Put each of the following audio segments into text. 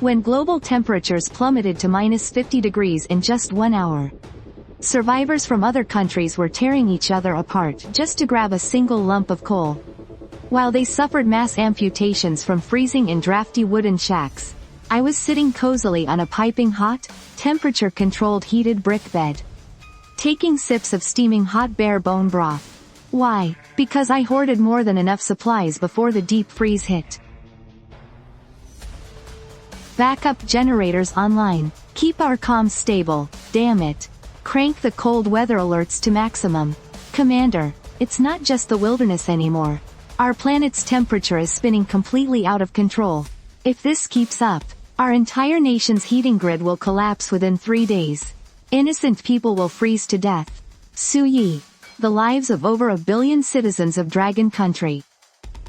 when global temperatures plummeted to -50 degrees in just 1 hour. Survivors from other countries were tearing each other apart just to grab a single lump of coal. While they suffered mass amputations from freezing in drafty wooden shacks, I was sitting cozily on a piping hot, temperature-controlled heated brick bed, taking sips of steaming hot bare bone broth. Why? Because I hoarded more than enough supplies before the deep freeze hit. Backup generators online. Keep our comms stable, damn it. Crank the cold weather alerts to maximum. Commander, it's not just the wilderness anymore. Our planet's temperature is spinning completely out of control. If this keeps up, our entire nation's heating grid will collapse within 3 days. Innocent people will freeze to death. Suyi. The lives of over 1 billion citizens of Dragon Country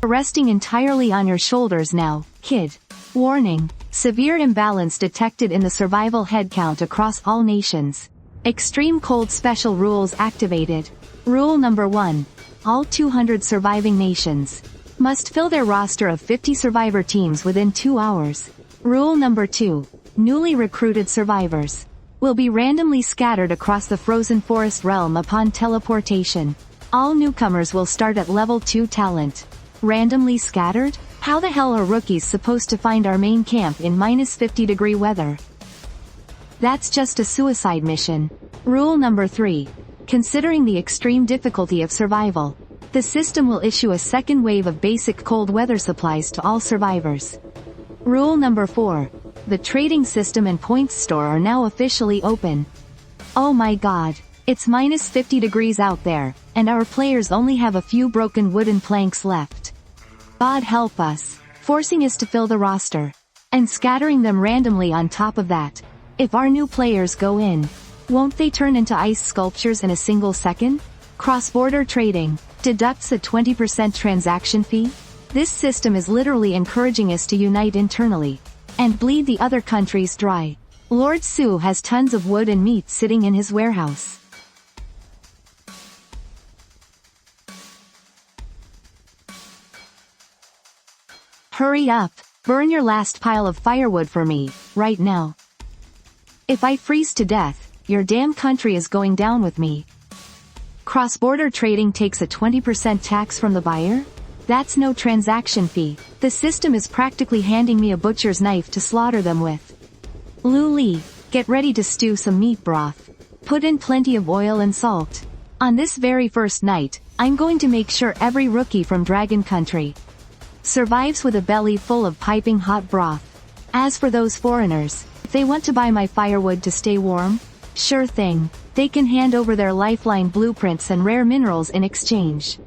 are resting entirely on your shoulders now, kid. Warning. Severe imbalance detected in the survival headcount across all nations. Extreme cold special rules activated. Rule number 1. All 200 surviving nations must fill their roster of 50 survivor teams within 2 hours. Rule number 2. Newly recruited survivors will be randomly scattered across the frozen forest realm upon teleportation. All newcomers will start at level 2 talent. Randomly scattered? How the hell are rookies supposed to find our main camp in -50-degree weather? That's just a suicide mission. Rule number 3. Considering the extreme difficulty of survival, the system will issue a second wave of basic cold weather supplies to all survivors. Rule number 4. The trading system and points store are now officially open. Oh my god. It's -50 degrees out there, and our players only have a few broken wooden planks left. God help us, forcing us to fill the roster, and scattering them randomly on top of that. If our new players go in, won't they turn into ice sculptures in a single second? Cross-border trading deducts a 20% transaction fee? This system is literally encouraging us to unite internally and bleed the other countries dry. Lord Su has tons of wood and meat sitting in his warehouse. Hurry up, burn your last pile of firewood for me, right now. If I freeze to death, your damn country is going down with me. Cross-border trading takes a 20% tax from the buyer? That's no transaction fee. The system is practically handing me a butcher's knife to slaughter them with. Lu Li, get ready to stew some meat broth. Put in plenty of oil and salt. On this very first night, I'm going to make sure every rookie from Dragon Country survives with a belly full of piping hot broth. As for those foreigners, if they want to buy my firewood to stay warm, sure thing, they can hand over their lifeline blueprints and rare minerals in exchange.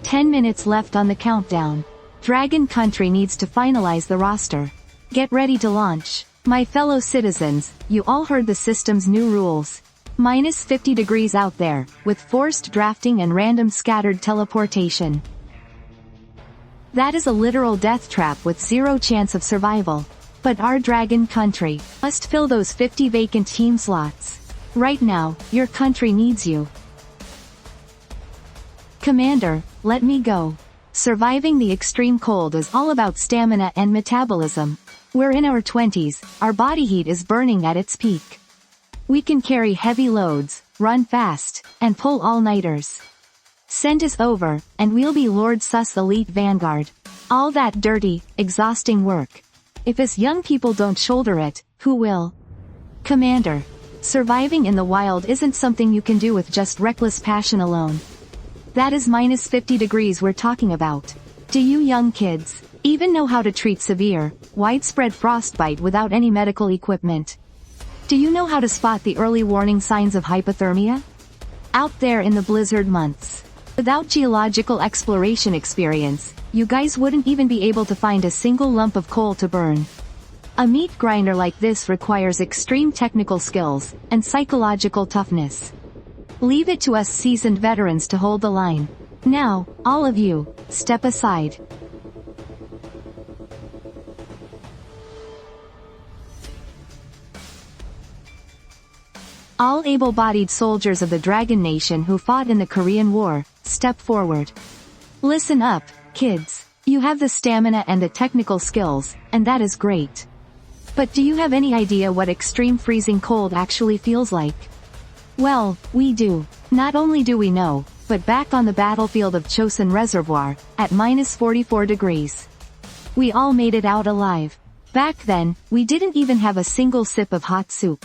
"10 minutes left on the countdown. Dragon Country needs to finalize the roster. Get ready to launch. My fellow citizens, you all heard the system's new rules. -50 degrees out there, with forced drafting and random scattered teleportation. That is a literal death trap with zero chance of survival. But our Dragon Country must fill those 50 vacant team slots. Right now, your country needs you. Commander, let me go. Surviving the extreme cold is all about stamina and metabolism. We're in our 20s, our body heat is burning at its peak. We can carry heavy loads, run fast, and pull all-nighters. Send us over, and we'll be Lord Sus Elite Vanguard. All that dirty, exhausting work. If us young people don't shoulder it, who will? Commander, surviving in the wild isn't something you can do with just reckless passion alone. That is -50 degrees we're talking about. Do you young kids even know how to treat severe, widespread frostbite without any medical equipment? Do you know how to spot the early warning signs of hypothermia? Out there in the blizzard months, without geological exploration experience, you guys wouldn't even be able to find a single lump of coal to burn. A meat grinder like this requires extreme technical skills and psychological toughness. Leave it to us seasoned veterans to hold the line. Now, all of you, step aside. All able-bodied soldiers of the Dragon Nation who fought in the Korean War, step forward. Listen up, kids. You have the stamina and the technical skills, and that is great. But do you have any idea what extreme freezing cold actually feels like? Well, we do. Not only do we know, but back on the battlefield of Chosun Reservoir, at -44 degrees. We all made it out alive. Back then, we didn't even have a single sip of hot soup.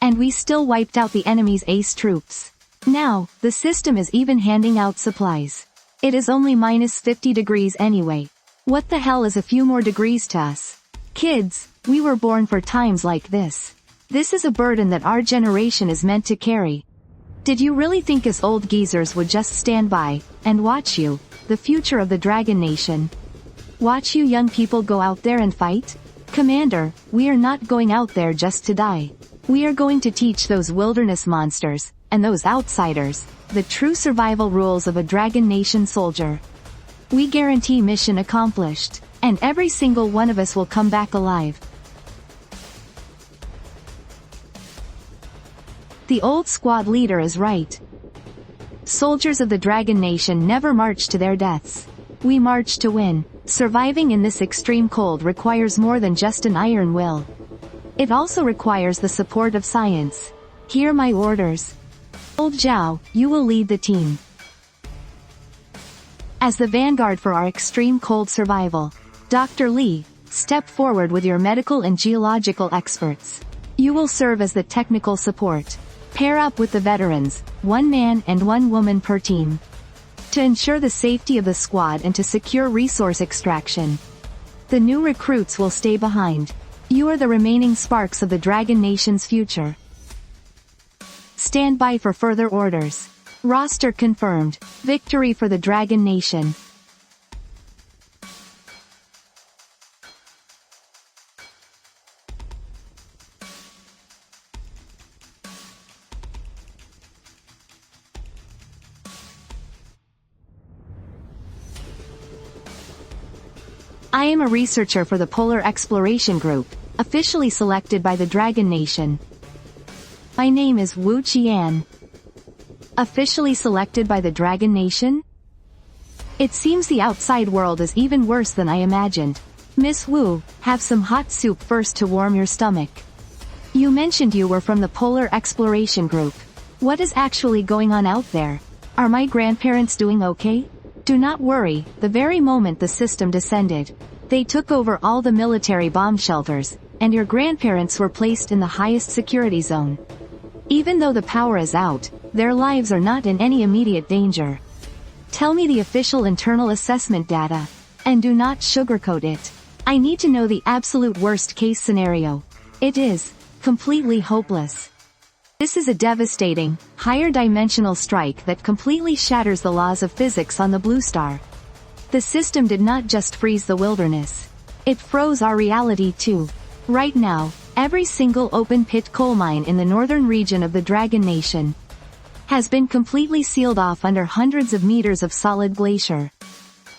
And we still wiped out the enemy's ace troops. Now, the system is even handing out supplies. It is only -50 degrees anyway. What the hell is a few more degrees to us? Kids, we were born for times like this. This is a burden that our generation is meant to carry. Did you really think us old geezers would just stand by, and watch you, the future of the Dragon Nation? Watch you young people go out there and fight? Commander, we are not going out there just to die. We are going to teach those wilderness monsters, and those outsiders, the true survival rules of a Dragon Nation soldier. We guarantee mission accomplished, and every single one of us will come back alive. The old squad leader is right. Soldiers of the Dragon Nation never march to their deaths. We march to win. Surviving in this extreme cold requires more than just an iron will. It also requires the support of science. Hear my orders. Old Zhao, you will lead the team. As the vanguard for our extreme cold survival, Dr. Lee, step forward with your medical and geological experts. You will serve as the technical support. Pair up with the veterans, 1 man and 1 woman per team. To ensure the safety of the squad and to secure resource extraction. The new recruits will stay behind. You are the remaining sparks of the Dragon Nation's future. Stand by for further orders. Roster confirmed. Victory for the Dragon Nation. I am a researcher for the Polar Exploration Group, officially selected by the Dragon Nation. My name is Wu Qian. Officially selected by the Dragon Nation? It seems the outside world is even worse than I imagined. Miss Wu, have some hot soup first to warm your stomach. You mentioned you were from the Polar Exploration Group. What is actually going on out there? Are my grandparents doing okay? Do not worry, the very moment the system descended, they took over all the military bomb shelters, and your grandparents were placed in the highest security zone. Even though the power is out, their lives are not in any immediate danger. Tell me the official internal assessment data, and do not sugarcoat it. I need to know the absolute worst case scenario. It is completely hopeless. This is a devastating, higher dimensional strike that completely shatters the laws of physics on the blue star. The system did not just freeze the wilderness. It froze our reality too. Right now, every single open-pit coal mine in the northern region of the Dragon Nation has been completely sealed off under hundreds of meters of solid glacier.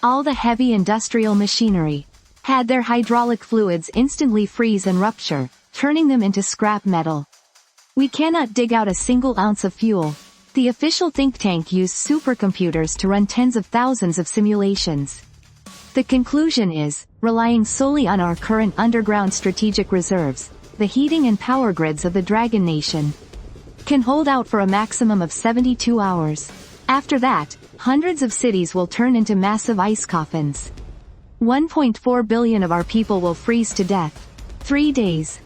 All the heavy industrial machinery had their hydraulic fluids instantly freeze and rupture, turning them into scrap metal. We cannot dig out a single ounce of fuel. The official think tank used supercomputers to run tens of thousands of simulations. The conclusion is, relying solely on our current underground strategic reserves, the heating and power grids of the Dragon Nation can hold out for a maximum of 72 hours. After that, hundreds of cities will turn into massive ice coffins. 1.4 billion of our people will freeze to death. 3 days.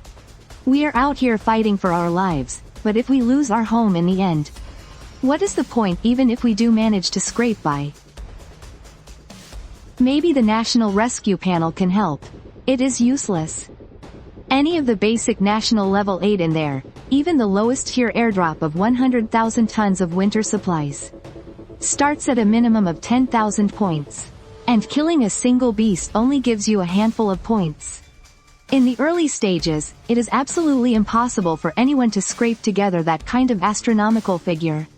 We are out here fighting for our lives, but if we lose our home in the end, what is the point even if we do manage to scrape by? Maybe the National Rescue Panel can help. It is useless. Any of the basic national level aid in there, even the lowest tier airdrop of 100,000 tons of winter supplies, starts at a minimum of 10,000 points. And killing a single beast only gives you a handful of points. In the early stages, it is absolutely impossible for anyone to scrape together that kind of astronomical figure.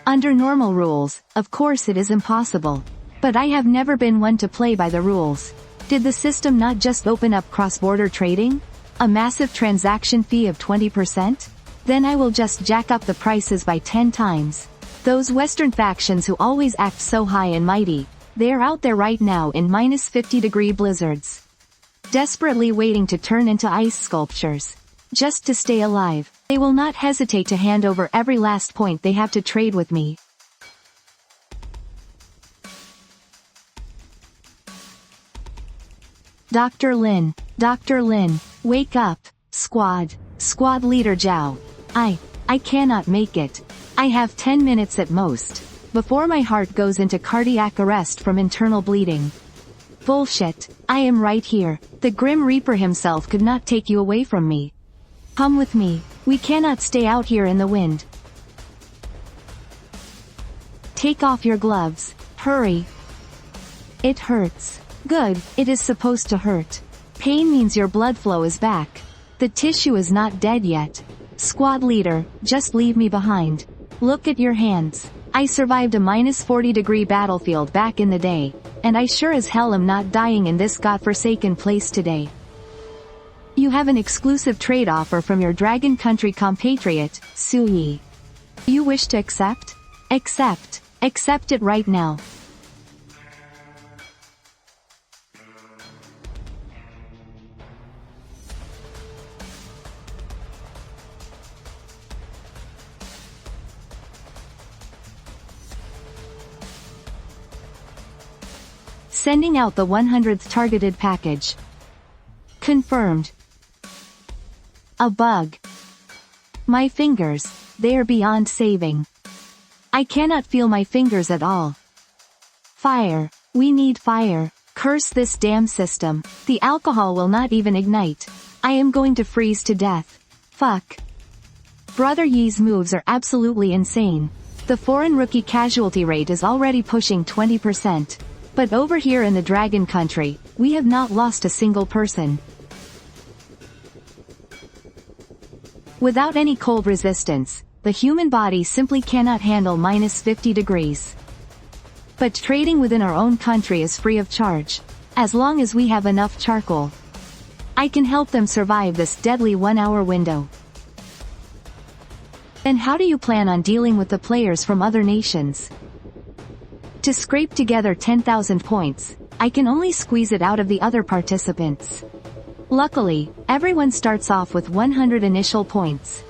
Under normal rules, of course it is impossible. But I have never been one to play by the rules. Did the system not just open up cross-border trading? A massive transaction fee of 20%? Then I will just jack up the prices by 10 times. Those Western factions who always act so high and mighty, they're out there right now in minus 50-degree blizzards, desperately waiting to turn into ice sculptures, just to stay alive. They will not hesitate to hand over every last point they have to trade with me. Dr. Lin, wake up, squad leader Zhao. I cannot make it. I have 10 minutes at most, before my heart goes into cardiac arrest from internal bleeding. Bullshit, I am right here. The Grim Reaper himself could not take you away from me. Come with me, we cannot stay out here in the wind. Take off your gloves, hurry. It hurts. Good, it is supposed to hurt. Pain means your blood flow is back. The tissue is not dead yet. Squad leader, just leave me behind. Look at your hands. I survived a minus 40-degree battlefield back in the day, and I sure as hell am not dying in this godforsaken place today. You have an exclusive trade offer from your Dragon Country compatriot, Su Yi. You wish to accept? Accept it right now. Sending out the 100th targeted package. Confirmed. A bug. My fingers, they are beyond saving. I cannot feel my fingers at all. Fire. We need fire. Curse this damn system. The alcohol will not even ignite. I am going to freeze to death. Fuck. Brother Yi's moves are absolutely insane. The foreign rookie casualty rate is already pushing 20%. But over here in the Dragon Country, we have not lost a single person. Without any cold resistance, the human body simply cannot handle minus 50 degrees. But trading within our own country is free of charge, as long as we have enough charcoal. I can help them survive this deadly 1-hour window. Then how do you plan on dealing with the players from other nations? To scrape together 10,000 points, I can only squeeze it out of the other participants. Luckily, everyone starts off with 100 initial points.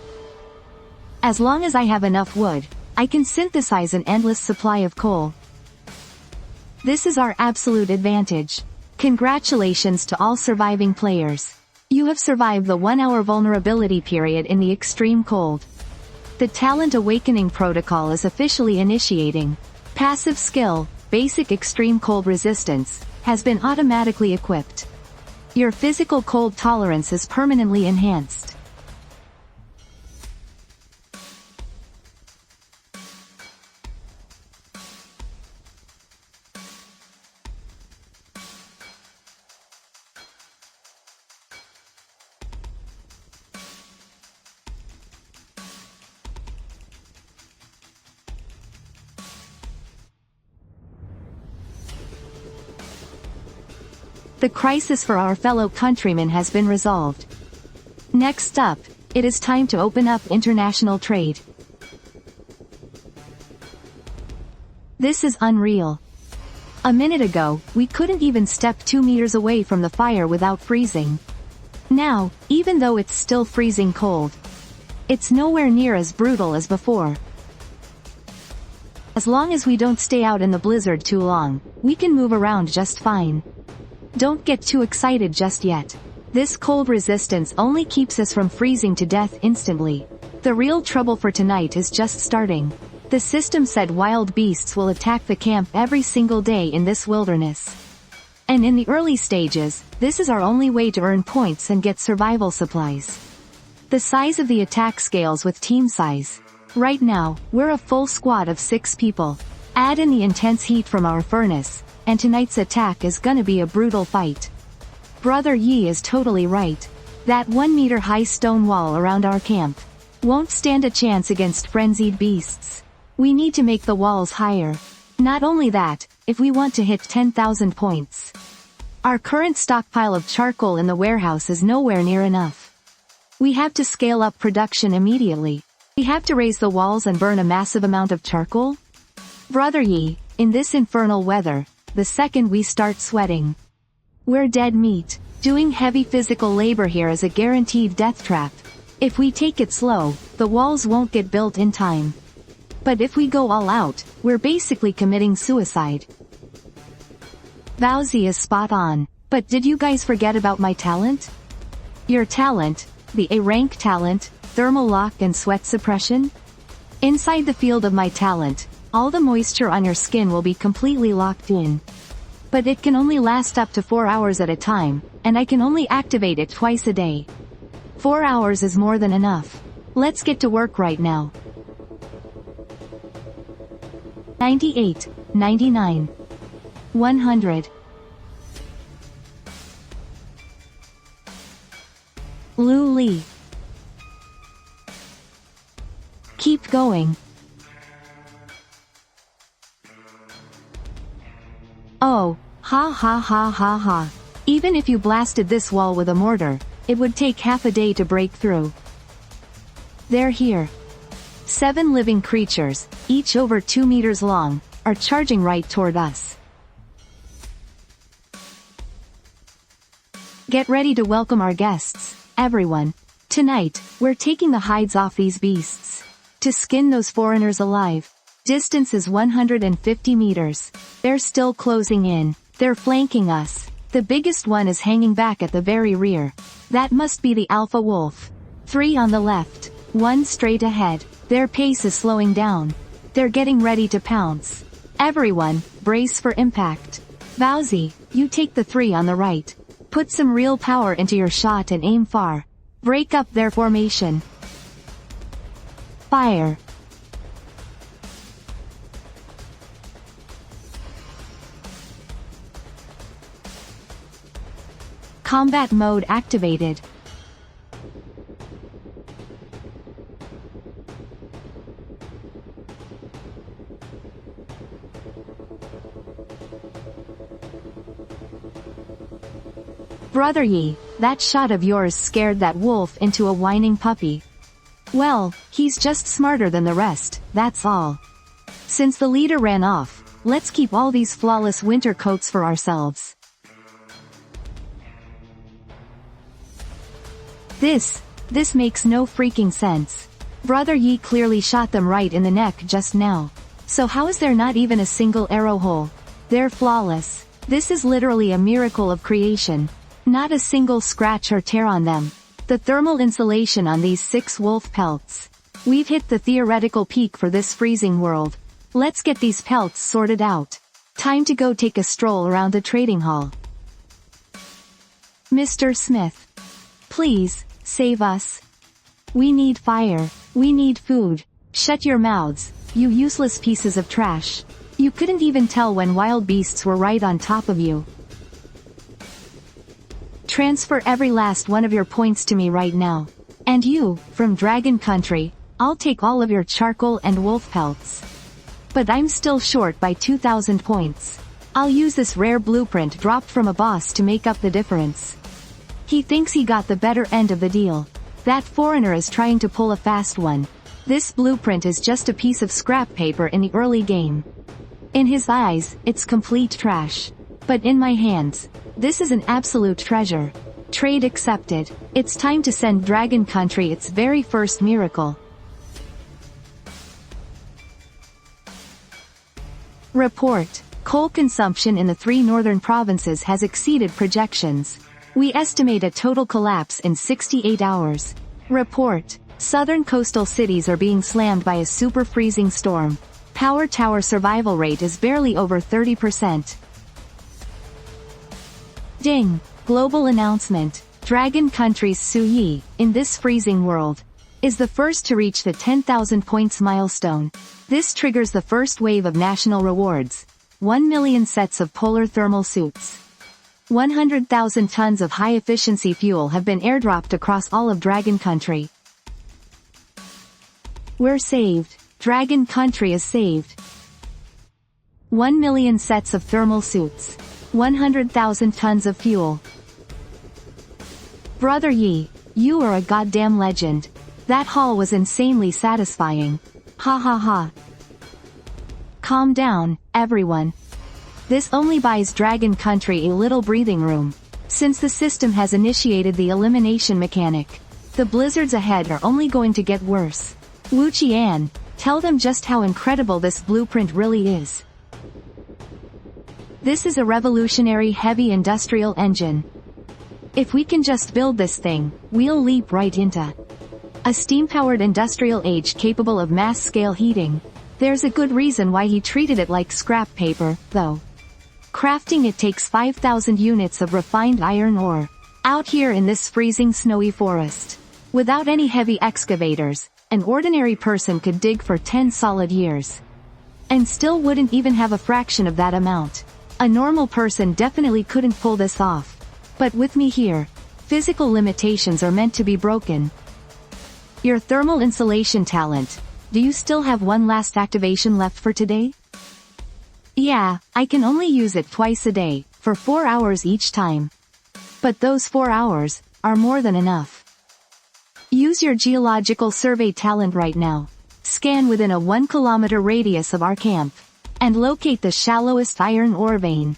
As long as I have enough wood, I can synthesize an endless supply of coal. This is our absolute advantage. Congratulations to all surviving players. You have survived the 1-hour vulnerability period in the extreme cold. The Talent Awakening Protocol is officially initiating. Passive skill, Basic Extreme Cold Resistance, has been automatically equipped. Your physical cold tolerance is permanently enhanced. The crisis for our fellow countrymen has been resolved. Next up, it is time to open up international trade. This is unreal. A minute ago, we couldn't even step 2 meters away from the fire without freezing. Now, even though it's still freezing cold, it's nowhere near as brutal as before. As long as we don't stay out in the blizzard too long, we can move around just fine. Don't get too excited just yet. This cold resistance only keeps us from freezing to death instantly. The real trouble for tonight is just starting. The system said wild beasts will attack the camp every single day in this wilderness. And in the early stages, this is our only way to earn points and get survival supplies. The size of the attack scales with team size. Right now, we're a full squad of 6 people. Add in the intense heat from our furnace, and tonight's attack is gonna be a brutal fight. Brother Yi is totally right. That 1-meter-high stone wall around our camp won't stand a chance against frenzied beasts. We need to make the walls higher. Not only that, if we want to hit 10,000 points. Our current stockpile of charcoal in the warehouse is nowhere near enough. We have to scale up production immediately. We have to raise the walls and burn a massive amount of charcoal? Brother Yi, in this infernal weather, the second we start sweating, we're dead meat. Doing heavy physical labor here is a guaranteed death trap. If we take it slow, the walls won't get built in time. But if we go all out, we're basically committing suicide. Vowsy is spot on. But did you guys forget about my talent? Your talent, the A-rank talent, thermal lock and sweat suppression? Inside the field of my talent, all the moisture on your skin will be completely locked in. But it can only last up to 4 hours at a time, and I can only activate it twice a day. 4 hours is more than enough. Let's get to work right now. 98, 99, 100. Lu Li. Keep going. Oh, ha ha ha ha ha. Even if you blasted this wall with a mortar, it would take half a day to break through. They're here. 7 living creatures, each over 2 meters long, are charging right toward us. Get ready to welcome our guests, everyone. Tonight, we're taking the hides off these beasts. To skin those foreigners alive. Distance is 150 meters. They're still closing in. They're flanking us. The biggest one is hanging back at the very rear. That must be the alpha wolf. 3 on the left. 1 straight ahead. Their pace is slowing down. They're getting ready to pounce. Everyone, brace for impact. Vowsy, you take the 3 on the right. Put some real power into your shot and aim far. Break up their formation. Fire. Combat mode activated. Brother Yi, that shot of yours scared that wolf into a whining puppy. Well, he's just smarter than the rest, that's all. Since the leader ran off, let's keep all these flawless winter coats for ourselves. This makes no freaking sense. Brother Yi clearly shot them right in the neck just now. So how is there not even a single arrow hole? They're flawless. This is literally a miracle of creation. Not a single scratch or tear on them. The thermal insulation on these 6 wolf pelts. We've hit the theoretical peak for this freezing world. Let's get these pelts sorted out. Time to go take a stroll around the trading hall. Mr. Smith. Please, save us. We need fire. We need food. Shut your mouths, you useless pieces of trash. You couldn't even tell when wild beasts were right on top of you. Transfer every last one of your points to me right now. And you, from Dragon Country, I'll take all of your charcoal and wolf pelts. But I'm still short by 2,000 points. I'll use this rare blueprint dropped from a boss to make up the difference. He thinks he got the better end of the deal. That foreigner is trying to pull a fast one. This blueprint is just a piece of scrap paper in the early game. In his eyes, it's complete trash. But in my hands, this is an absolute treasure. Trade accepted. It's time to send Dragon Country its very first miracle. Report. Coal consumption in the 3 northern provinces has exceeded projections. We estimate a total collapse in 68 hours. Report. Southern coastal cities are being slammed by a super freezing storm. Power tower survival rate is barely over 30%. Ding! Global announcement. Dragon Country's Su Yi, in this freezing world, is the first to reach the 10,000 points milestone. This triggers the first wave of national rewards. 1 million sets of polar thermal suits. 100,000 tons of high-efficiency fuel have been airdropped across all of Dragon Country. We're saved. Dragon Country is saved. 1 million sets of thermal suits. 100,000 tons of fuel. Brother Yi, You are a goddamn legend. That haul was insanely satisfying. Ha ha ha. Calm down, everyone. This only buys Dragon Country a little breathing room. Since the system has initiated the elimination mechanic, the blizzards ahead are only going to get worse. Wu Qian, tell them just how incredible this blueprint really is. This is a revolutionary heavy industrial engine. If we can just build this thing, we'll leap right into a steam-powered industrial age capable of mass-scale heating. There's a good reason why he treated it like scrap paper, though. Crafting it takes 5,000 units of refined iron ore, out here in this freezing snowy forest. Without any heavy excavators, an ordinary person could dig for 10 solid years. And still wouldn't even have a fraction of that amount. A normal person definitely couldn't pull this off. But with me here, physical limitations are meant to be broken. Your thermal insulation talent. Do you still have one last activation left for today? Yeah, I can only use it twice a day, for 4 hours each time. But those 4 hours are more than enough. Use your geological survey talent right now. Scan within a 1 kilometer radius of our camp, and locate the shallowest iron ore vein.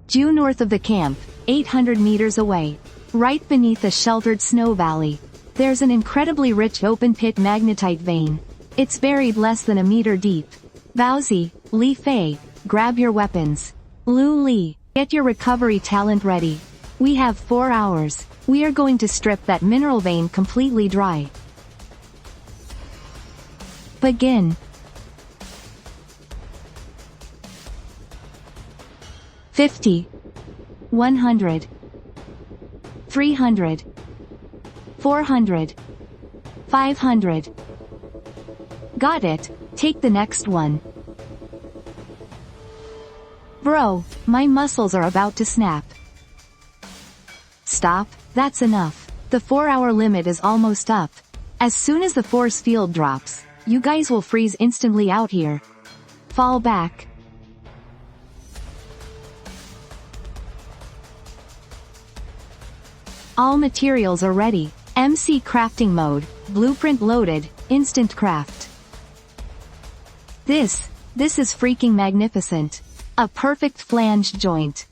Due north of the camp, 800 meters away, right beneath the sheltered snow valley, there's an incredibly rich open-pit magnetite vein. It's buried less than a meter deep. Baozi, Li Fei, grab your weapons. Lu Li, get your recovery talent ready. We have 4 hours. We are going to strip that mineral vein completely dry. Begin. 50, 100, 300, 400, 500. Got it, take the next one. Bro, my muscles are about to snap. Stop, that's enough. The 4-hour limit is almost up. As soon as the force field drops, you guys will freeze instantly out here. Fall back. All materials are ready. MC crafting mode, blueprint loaded, instant craft. This is freaking magnificent. A perfect flanged joint.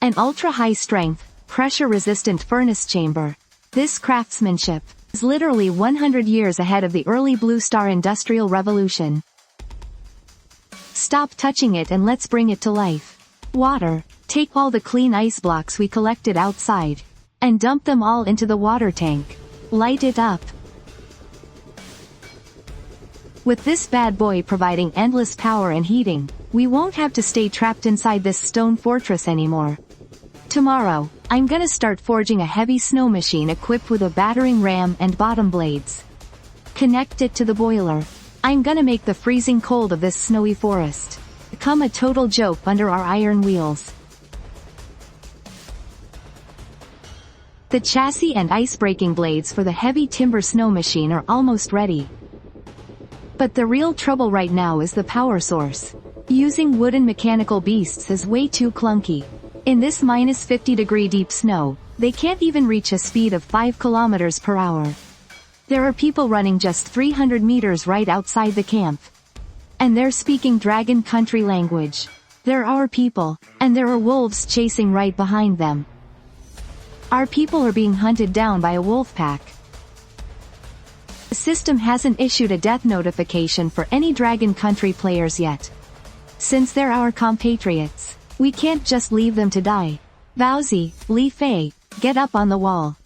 An ultra-high strength, pressure-resistant furnace chamber. This craftsmanship is literally 100 years ahead of the early Blue Star Industrial Revolution. Stop touching it and let's bring it to life. Water, take all the clean ice blocks we collected outside, and dump them all into the water tank. Light it up. With this bad boy providing endless power and heating, we won't have to stay trapped inside this stone fortress anymore. Tomorrow, I'm gonna start forging a heavy snow machine equipped with a battering ram and bottom blades. Connect it to the boiler. I'm gonna make the freezing cold of this snowy forest become a total joke under our iron wheels. The chassis and ice-breaking blades for the heavy timber snow machine are almost ready. But the real trouble right now is the power source. Using wooden mechanical beasts is way too clunky. In this minus 50-degree deep snow, they can't even reach a speed of 5 kilometers per hour. There are people running just 300 meters right outside the camp. And they're speaking Dragon Country language. They're our people, and there are wolves chasing right behind them. Our people are being hunted down by a wolf pack. The system hasn't issued a death notification for any Dragon Country players yet. Since they're our compatriots, we can't just leave them to die. Baozi, Li Fei, get up on the wall.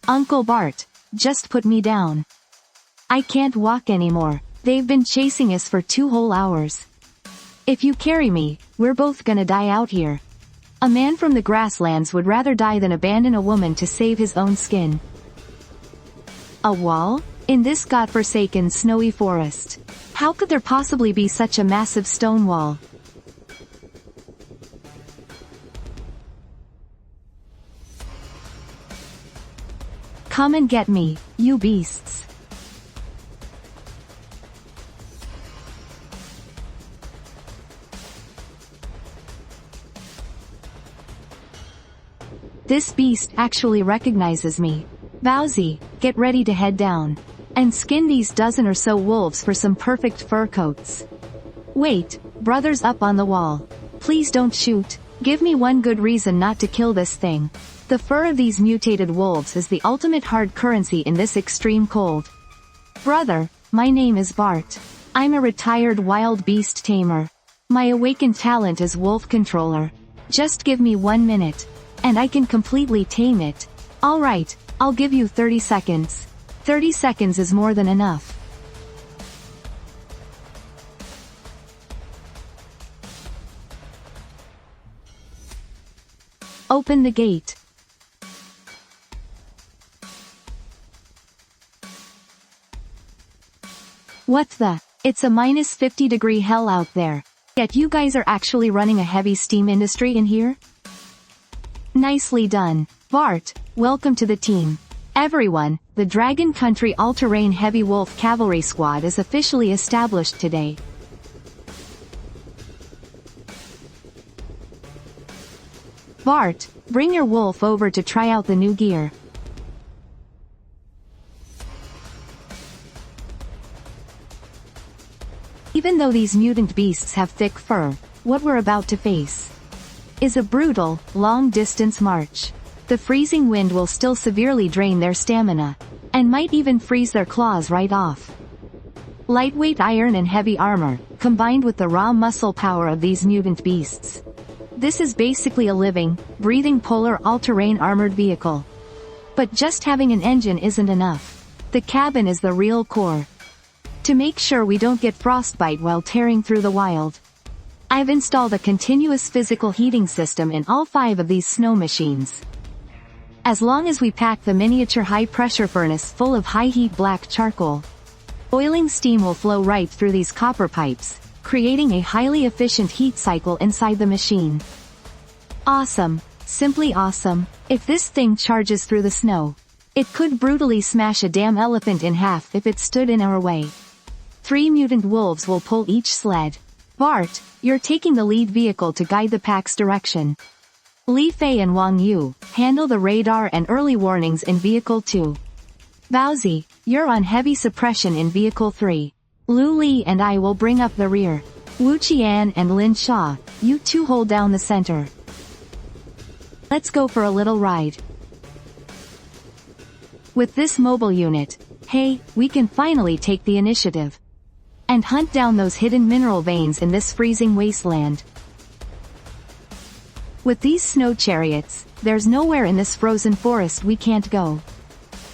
Uncle Bart, just put me down. I can't walk anymore. They've been chasing us for 2 whole hours. If you carry me, we're both gonna die out here. A man from the grasslands would rather die than abandon a woman to save his own skin. A wall? In this godforsaken snowy forest. How could there possibly be such a massive stone wall? Come and get me, you beasts. This beast actually recognizes me. Bowsy, get ready to head down. And skin these dozen or so wolves for some perfect fur coats. Wait, brother's up on the wall. Please don't shoot. Give me one good reason not to kill this thing. The fur of these mutated wolves is the ultimate hard currency in this extreme cold. Brother, my name is Bart. I'm a retired wild beast tamer. My awakened talent is wolf controller. Just give me 1 minute. And I can completely tame it. Alright, I'll give you 30 seconds. 30 seconds is more than enough. Open the gate. What the? It's a minus 50-degree hell out there. Yet you guys are actually running a heavy steam industry in here? Nicely done. Bart, welcome to the team. Everyone, the Dragon Country All-Terrain Heavy Wolf Cavalry Squad is officially established today. Bart, bring your wolf over to try out the new gear. Even though these mutant beasts have thick fur, what we're about to face is a brutal, long-distance march. The freezing wind will still severely drain their stamina, and might even freeze their claws right off. Lightweight iron and heavy armor, combined with the raw muscle power of these mutant beasts. This is basically a living, breathing polar all-terrain armored vehicle. But just having an engine isn't enough. The cabin is the real core. To make sure we don't get frostbite while tearing through the wild, I've installed a continuous physical heating system in all 5 of these snow machines. As long as we pack the miniature high-pressure furnace full of high-heat black charcoal, boiling steam will flow right through these copper pipes, creating a highly efficient heat cycle inside the machine. Awesome. Simply awesome. If this thing charges through the snow, it could brutally smash a damn elephant in half if it stood in our way. 3 mutant wolves will pull each sled. Bart, you're taking the lead vehicle to guide the pack's direction. Li Fei and Wang Yu, handle the radar and early warnings in Vehicle 2. Baozi, you're on heavy suppression in Vehicle 3. Lu Li and I will bring up the rear. Wu Qian and Lin Sha, you two hold down the center. Let's go for a little ride. With this mobile unit, hey, we can finally take the initiative and hunt down those hidden mineral veins in this freezing wasteland. With these snow chariots, there's nowhere in this frozen forest we can't go.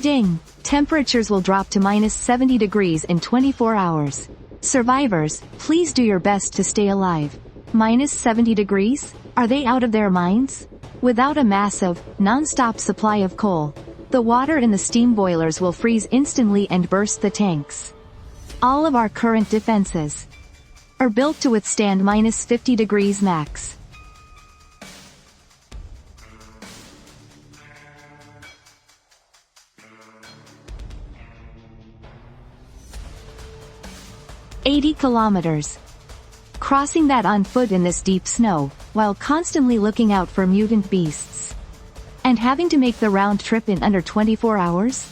Ding! Temperatures will drop to minus 70 degrees in 24 hours. Survivors, please do your best to stay alive. Minus 70 degrees? Are they out of their minds? Without a massive, non-stop supply of coal, the water in the steam boilers will freeze instantly and burst the tanks. All of our current defenses are built to withstand minus 50 degrees max. "80 kilometers. Crossing that on foot in this deep snow, while constantly looking out for mutant beasts. And having to make the round trip in under 24 hours?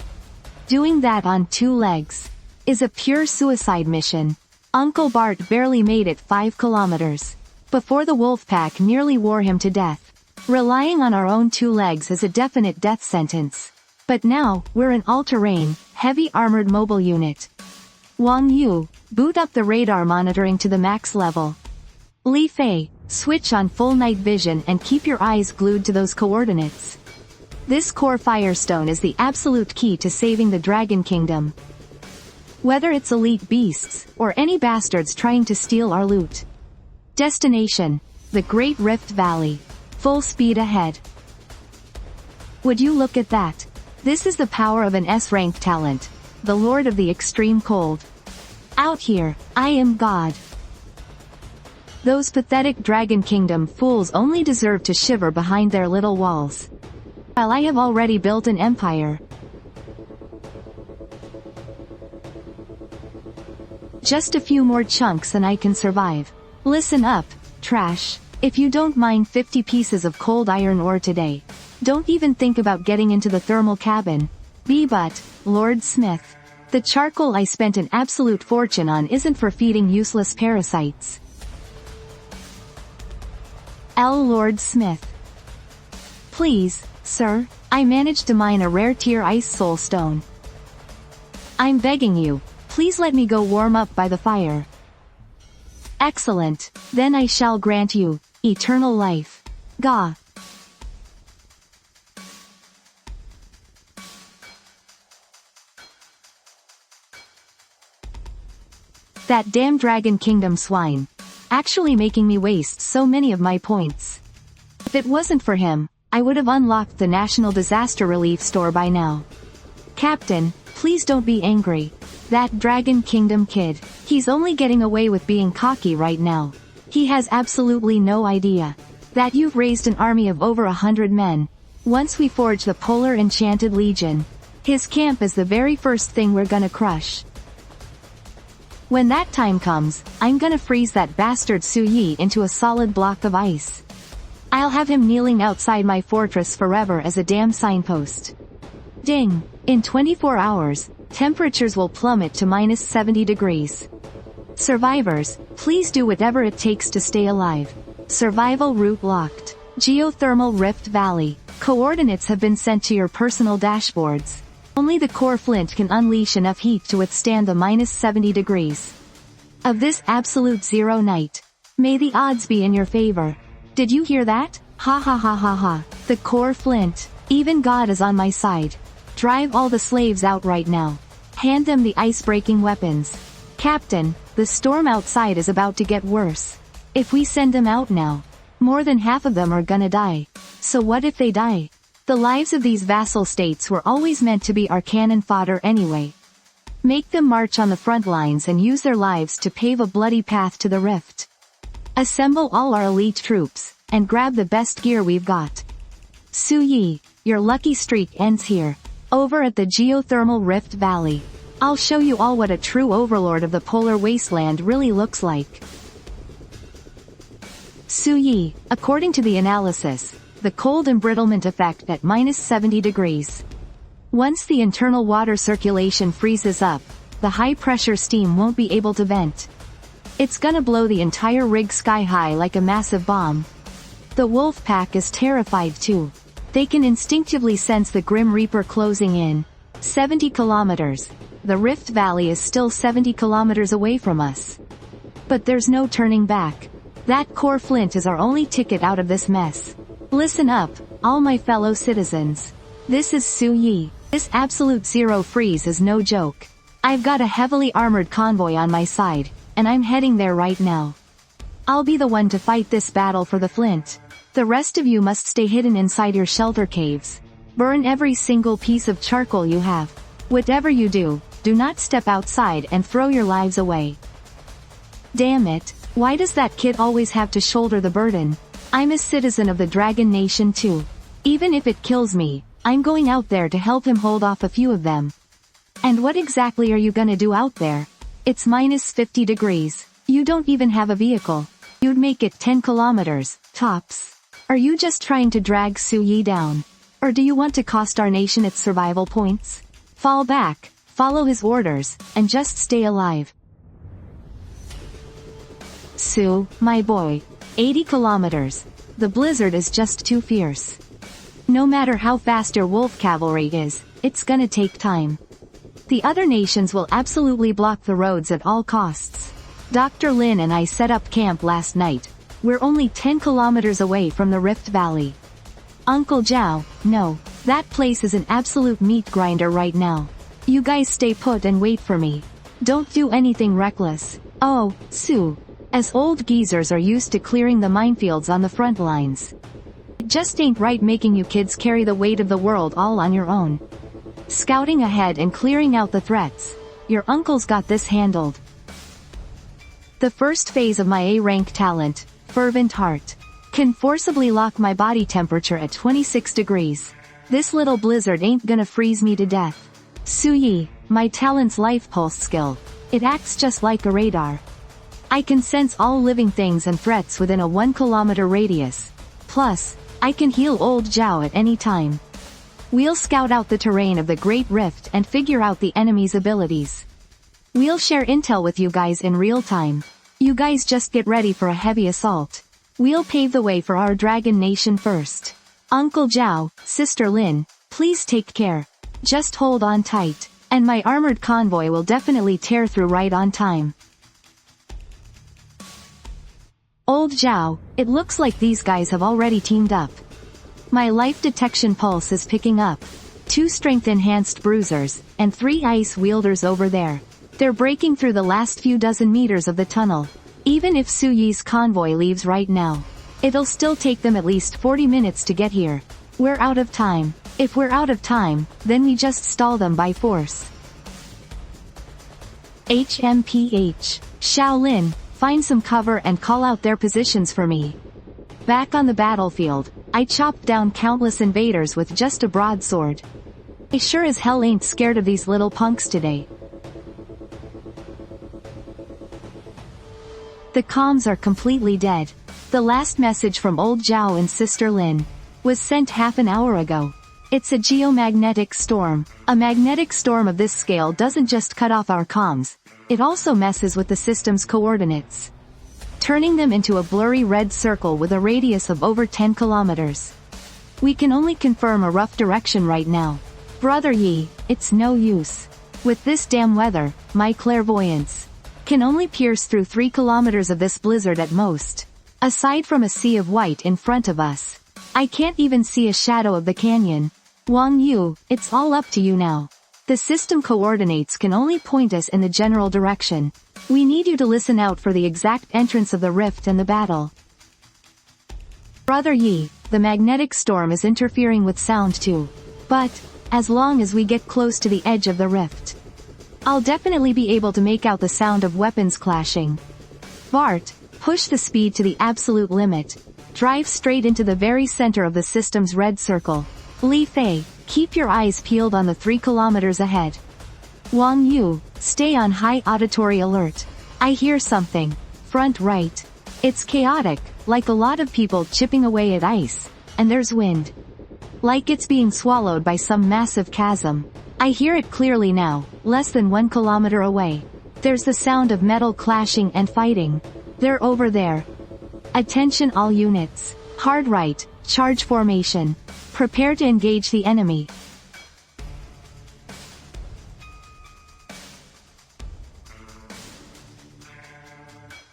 Doing that on 2 legs is a pure suicide mission. Uncle Bart barely made it 5 kilometers before the wolf pack nearly wore him to death. Relying on our own 2 legs is a definite death sentence. But now, we're an all-terrain, heavy armored mobile unit. Wang Yu, boot up the radar monitoring to the max level. Li Fei, switch on full night vision and keep your eyes glued to those coordinates. This core firestone is the absolute key to saving the Dragon Kingdom. Whether it's elite beasts, or any bastards trying to steal our loot. Destination: the Great Rift Valley. Full speed ahead. Would you look at that? This is the power of an S-rank talent. The Lord of the Extreme Cold. Out here, I am God. Those pathetic Dragon Kingdom fools only deserve to shiver behind their little walls, while I have already built an empire. Just a few more chunks and I can survive. Listen up, trash. If you don't mine 50 pieces of cold iron ore today, Don't even think about getting into the thermal cabin. But, Lord Smith. The charcoal I spent an absolute fortune on isn't for feeding useless parasites. Lord Smith. Please, sir, I managed to mine a rare tier ice soul stone. I'm begging you, please let me go warm up by the fire. Excellent, then I shall grant you eternal life. Gah. That damn Dragon Kingdom swine. Actually making me waste so many of my points. If it wasn't for him, I would have unlocked the National Disaster Relief Store by now. Captain, please don't be angry. That Dragon Kingdom kid, he's only getting away with being cocky right now. He has absolutely no idea that you've raised an army of over 100 men. Once we forge the Polar Enchanted Legion, his camp is the very first thing we're gonna crush. When that time comes, I'm gonna freeze that bastard Su Yi into a solid block of ice. I'll have him kneeling outside my fortress forever as a damn signpost. Ding! In 24 hours, temperatures will plummet to -70 degrees. Survivors, please do whatever it takes to stay alive. Survival route locked. Geothermal Rift Valley. Coordinates have been sent to your personal dashboards. Only the core flint can unleash enough heat to withstand the -70 degrees of this absolute zero night. May the odds be in your favor. Did you hear that? Ha ha ha ha ha. The core flint. Even God is on my side. Drive all the slaves out right now. Hand them the ice-breaking weapons. Captain, the storm outside is about to get worse. If we send them out now, more than half of them are gonna die. So what if they die? The lives of these vassal states were always meant to be our cannon fodder anyway. Make them march on the front lines and use their lives to pave a bloody path to the rift. Assemble all our elite troops, and grab the best gear we've got. Su Yi, your lucky streak ends here. Over at the Geothermal Rift Valley. I'll show you all what a true overlord of the polar wasteland really looks like. Su Yi, according to the analysis, the cold embrittlement effect at -70 degrees. Once the internal water circulation freezes up, the high-pressure steam won't be able to vent. It's gonna blow the entire rig sky high like a massive bomb. The wolf pack is terrified too. They can instinctively sense the Grim Reaper closing in. 70 kilometers. The Rift Valley is still 70 kilometers away from us. But there's no turning back. That core flint is our only ticket out of this mess. Listen up, all my fellow citizens. This is Su Yi. This absolute zero freeze is no joke. I've got a heavily armored convoy on my side, and I'm heading there right now. I'll be the one to fight this battle for the flint. The rest of you must stay hidden inside your shelter caves. Burn every single piece of charcoal you have. Whatever you do, do not step outside and throw your lives away. Damn it, why does that kid always have to shoulder the burden? I'm a citizen of the Dragon Nation too. Even if it kills me, I'm going out there to help him hold off a few of them. And what exactly are you gonna do out there? It's -50 degrees. You don't even have a vehicle. You'd make it 10 kilometers, tops. Are you just trying to drag Su Yi down? Or do you want to cost our nation its survival points? Fall back, follow his orders, and just stay alive. Su, my boy. 80 kilometers. The blizzard is just too fierce. No matter how fast your wolf cavalry is, it's gonna take time. The other nations will absolutely block the roads at all costs. Dr. Lin and I set up camp last night. We're only 10 kilometers away from the Rift Valley. Uncle Zhao, no, that place is an absolute meat grinder right now. You guys stay put and wait for me. Don't do anything reckless. Oh, Su. As old geezers are used to clearing the minefields on the front lines. It just ain't right making you kids carry the weight of the world all on your own. Scouting ahead and clearing out the threats. Your uncle's got this handled. The first phase of my A-rank talent, Fervent Heart, can forcibly lock my body temperature at 26 degrees. This little blizzard ain't gonna freeze me to death. Su Yi, my talent's life pulse skill. It acts just like a radar. I can sense all living things and threats within a 1 kilometer radius. Plus, I can heal old Zhao at any time. We'll scout out the terrain of the Great Rift and figure out the enemy's abilities. We'll share intel with you guys in real time. You guys just get ready for a heavy assault. We'll pave the way for our Dragon Nation first. Uncle Zhao, Sister Lin, please take care. Just hold on tight, and my armored convoy will definitely tear through right on time. Old Zhao, it looks like these guys have already teamed up. My life detection pulse is picking up. 2 strength-enhanced bruisers, and 3 ice wielders over there. They're breaking through the last few dozen meters of the tunnel. Even if Su Yi's convoy leaves right now, it'll still take them at least 40 minutes to get here. We're out of time. If we're out of time, then we just stall them by force. HMPH. Shaolin, find some cover and call out their positions for me. Back on the battlefield, I chopped down countless invaders with just a broadsword. I sure as hell ain't scared of these little punks today. The comms are completely dead. The last message from old Zhao and Sister Lin was sent half an hour ago. It's a geomagnetic storm. A magnetic storm of this scale doesn't just cut off our comms, it also messes with the system's coordinates, turning them into a blurry red circle with a radius of over 10 kilometers. We can only confirm a rough direction right now. Brother Yi, it's no use. With this damn weather, my clairvoyance can only pierce through 3 kilometers of this blizzard at most. Aside from a sea of white in front of us, I can't even see a shadow of the canyon. Wang Yu, it's all up to you now. The system coordinates can only point us in the general direction. We need you to listen out for the exact entrance of the rift and the battle. Brother Yi, the magnetic storm is interfering with sound too. But, as long as we get close to the edge of the rift, I'll definitely be able to make out the sound of weapons clashing. Bart, push the speed to the absolute limit. Drive straight into the very center of the system's red circle. Li Fei, keep your eyes peeled on the 3 kilometers ahead. Wang Yu, stay on high auditory alert. I hear something. Front right. It's chaotic, like a lot of people chipping away at ice, and there's wind. Like it's being swallowed by some massive chasm. I hear it clearly now, less than 1 kilometer away. There's the sound of metal clashing and fighting. They're over there. Attention all units. Hard right, charge formation. Prepare to engage the enemy.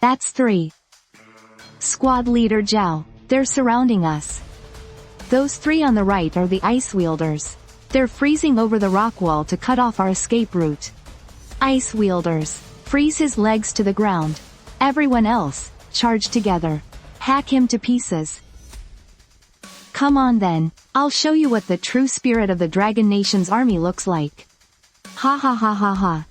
That's 3. Squad leader Zhao. They're surrounding us. Those 3 on the right are the ice wielders. They're freezing over the rock wall to cut off our escape route. Ice wielders, freeze his legs to the ground. Everyone else, charge together. Hack him to pieces. Come on then, I'll show you what the true spirit of the Dragon Nation's army looks like. Ha ha ha ha ha.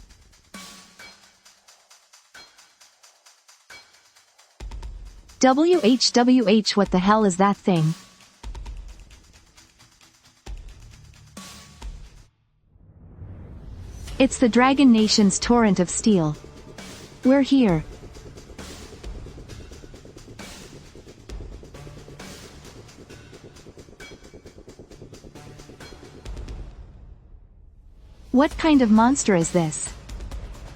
WHWH, what the hell is that thing? It's the Dragon Nation's torrent of steel. We're here. What kind of monster is this?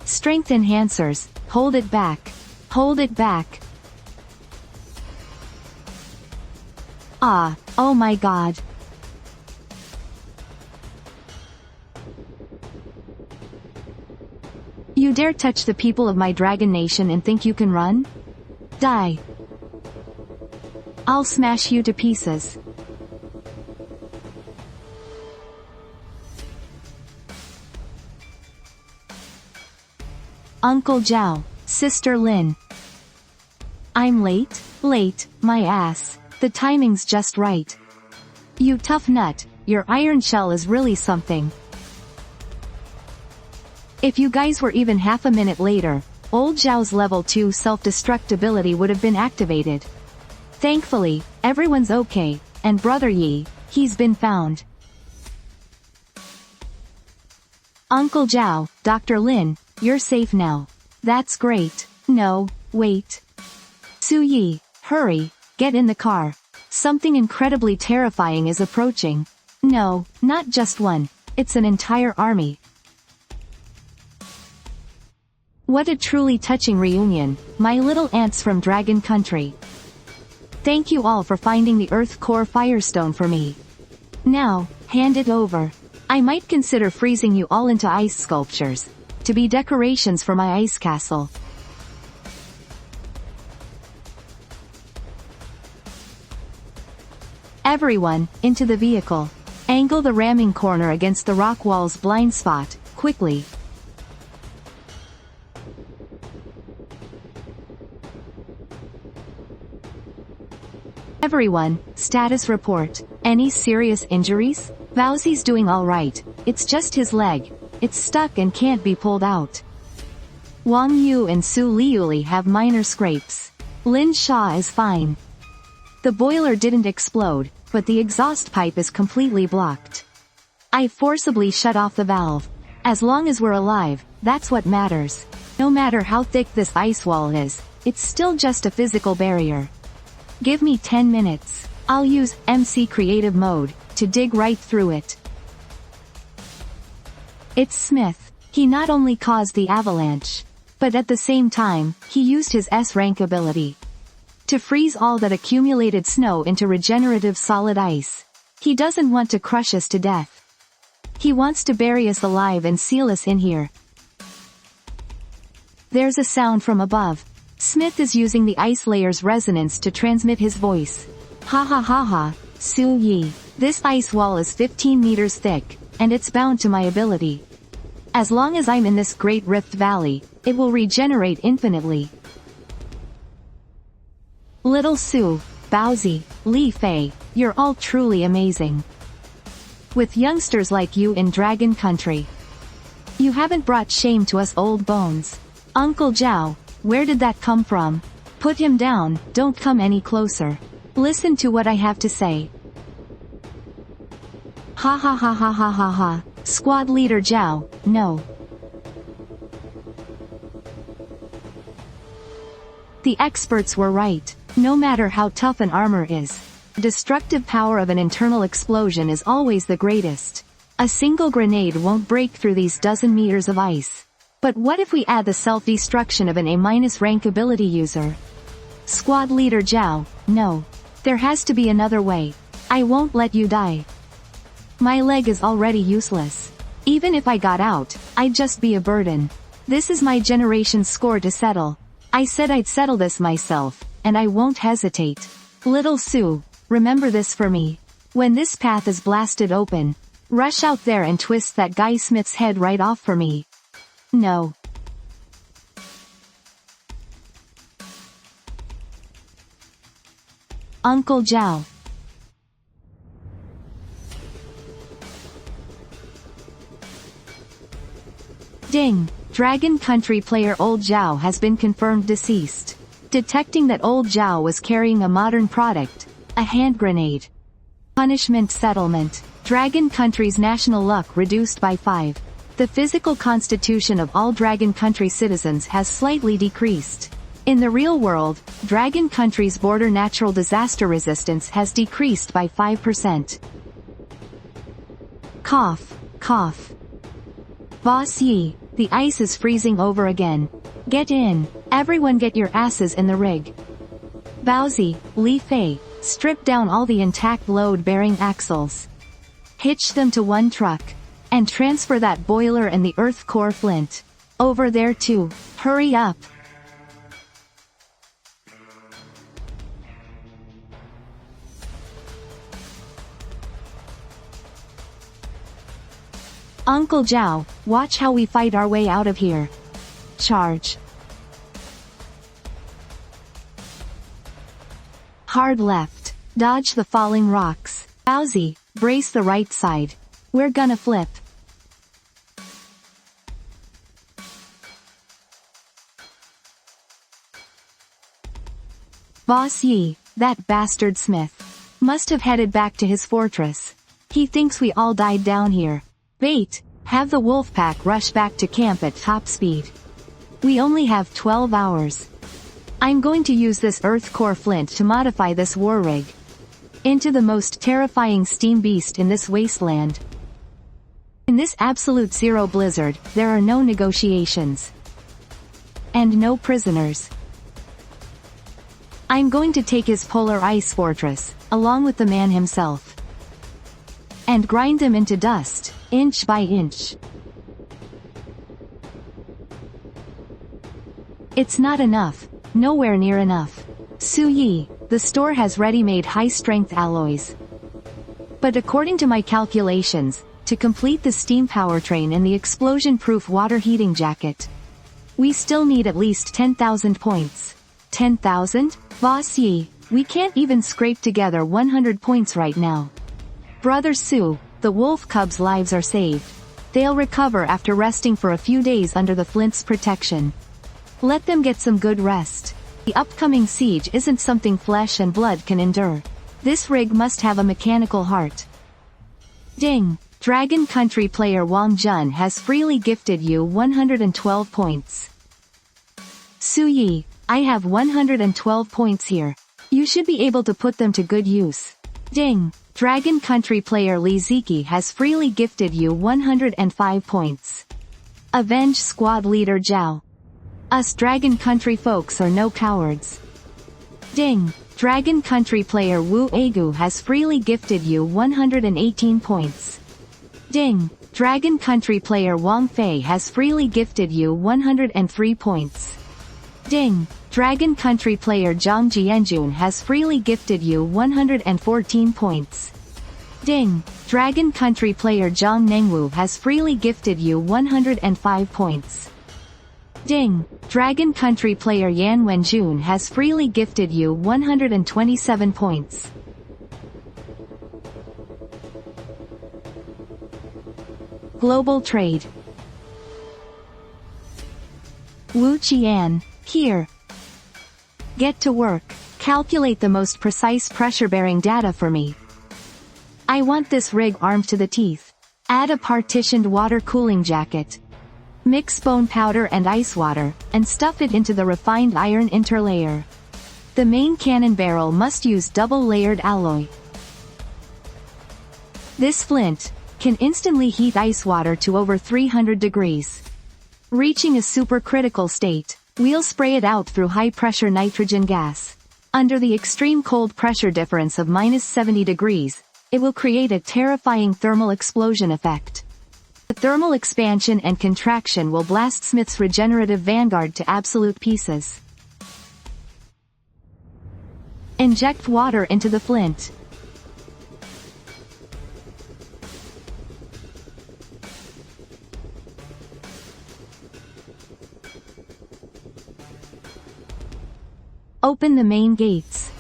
Strength enhancers, hold it back. Hold it back. Ah, oh my god. You dare touch the people of my Dragon Nation and think you can run? Die. I'll smash you to pieces. Uncle Zhao, Sister Lin. I'm late? Late, my ass. The timing's just right. You tough nut, your iron shell is really something. If you guys were even half a minute later, old Zhao's level 2 self-destruct ability would have been activated. Thankfully, everyone's okay, and Brother Yi, he's been found. Uncle Zhao, Dr. Lin, you're safe now. That's great. No, wait. Su Yi, hurry, get in the car. Something incredibly terrifying is approaching. No, not just one. It's an entire army. What a truly touching reunion, my little ants from Dragon Country. Thank you all for finding the Earth Core Firestone for me. Now, hand it over. I might consider freezing you all into ice sculptures, to be decorations for my ice castle. Everyone, into the vehicle. Angle the ramming corner against the rock wall's blind spot, quickly. Everyone, status report. Any serious injuries? Bowsy's doing alright, it's just his leg. It's stuck and can't be pulled out. Wang Yu and Su Liuli have minor scrapes. Lin Sha is fine. The boiler didn't explode, but the exhaust pipe is completely blocked. I forcibly shut off the valve. As long as we're alive, that's what matters. No matter how thick this ice wall is, it's still just a physical barrier. Give me 10 minutes. I'll use MC Creative Mode to dig right through it. It's Smith. He not only caused the avalanche, but at the same time, he used his S-rank ability to freeze all that accumulated snow into regenerative solid ice. He doesn't want to crush us to death. He wants to bury us alive and seal us in here. There's a sound from above. Smith is using the ice layer's resonance to transmit his voice. Ha ha ha ha, Su Yi. This ice wall is 15 meters thick, and it's bound to my ability. As long as I'm in this great rift valley, it will regenerate infinitely. Little Su, Baozi, Li Fei, you're all truly amazing. With youngsters like you in Dragon Country, you haven't brought shame to us old bones. Uncle Zhao, where did that come from? Put him down, don't come any closer. Listen to what I have to say. Ha ha ha ha ha ha ha. Squad leader Zhao, no. The experts were right. No matter how tough an armor is, the destructive power of an internal explosion is always the greatest. A single grenade won't break through these dozen meters of ice. But what if we add the self-destruction of an A- rank ability user? Squad leader Zhao, no. There has to be another way. I won't let you die. My leg is already useless. Even if I got out, I'd just be a burden. This is my generation's score to settle. I said I'd settle this myself, and I won't hesitate. Little Su, remember this for me. When this path is blasted open, rush out there and twist that guy Smith's head right off for me. No. Uncle Zhao. Ding! Dragon Country player Old Zhao has been confirmed deceased. Detecting that Old Zhao was carrying a modern product, a hand grenade. Punishment settlement. Dragon Country's national luck reduced by 5. The physical constitution of all Dragon Country citizens has slightly decreased. In the real world, Dragon Country's border natural disaster resistance has decreased by 5%. Cough, cough. Boss Yi, the ice is freezing over again. Get in. Everyone get your asses in the rig. Baozi, Li Fei, strip down all the intact load-bearing axles. Hitch them to one truck. And transfer that boiler and the earth core flint. Over there too. Hurry up. Uncle Zhao, watch how we fight our way out of here. Charge. Hard left. Dodge the falling rocks. Baozi, brace the right side. We're gonna flip. Boss Yi, that bastard Smith, must have headed back to his fortress. He thinks we all died down here. Bait, have the wolf pack rush back to camp at top speed. We only have 12 hours. I'm going to use this earth core flint to modify this war rig. Into the most terrifying steam beast in this wasteland. In this absolute zero blizzard, there are no negotiations. And no prisoners. I'm going to take his polar ice fortress, along with the man himself. And grind them into dust, inch by inch. It's not enough, nowhere near enough. Su Yi, the store has ready-made high-strength alloys. But according to my calculations, to complete the steam powertrain and the explosion-proof water heating jacket, we still need at least 10,000 points. 10,000? Boss Yi, we can't even scrape together 100 points right now. Brother Su, the wolf cubs' lives are saved. They'll recover after resting for a few days under the Flint's protection. Let them get some good rest. The upcoming siege isn't something flesh and blood can endure. This rig must have a mechanical heart. Ding! Dragon Country player Wang Jun has freely gifted you 112 points. Su Yi, I have 112 points here. You should be able to put them to good use. Ding! Dragon Country player Li Ziki has freely gifted you 105 points. Avenge Squad Leader Zhao. Us Dragon Country folks are no cowards. Ding! Dragon Country player Wu Egu has freely gifted you 118 points. Ding! Dragon Country player Wang Fei has freely gifted you 103 points. Ding! Dragon Country player Zhang Jianjun has freely gifted you 114 points. Ding! Dragon Country player Zhang Nengwu has freely gifted you 105 points. Ding! Dragon Country player Yan Wenjun has freely gifted you 127 points. Global trade. Wu Qian, here. Get to work. Calculate the most precise pressure-bearing data for me. I want this rig armed to the teeth. Add a partitioned water cooling jacket. Mix bone powder and ice water, and stuff it into the refined iron interlayer. The main cannon barrel must use double-layered alloy. This flint can instantly heat ice water to over 300 degrees. Reaching a supercritical state, we'll spray it out through high-pressure nitrogen gas. Under the extreme cold pressure difference of -70 degrees, it will create a terrifying thermal explosion effect. The thermal expansion and contraction will blast Smith's regenerative vanguard to absolute pieces. Inject water into the flint. Open the main gates.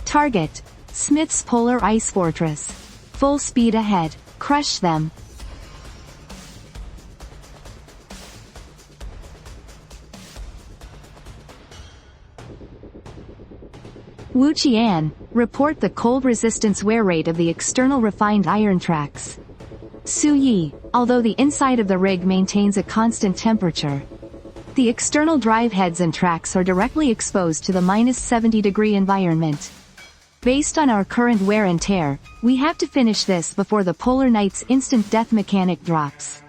Target: Smith's Polar Ice Fortress. Full speed ahead. Crush them. Wu Qian, report the cold resistance wear rate of the external refined iron tracks. Su Yi, although the inside of the rig maintains a constant temperature, the external drive heads and tracks are directly exposed to the -70 degree environment. Based on our current wear and tear, we have to finish this before the Polar Knight's instant death mechanic drops.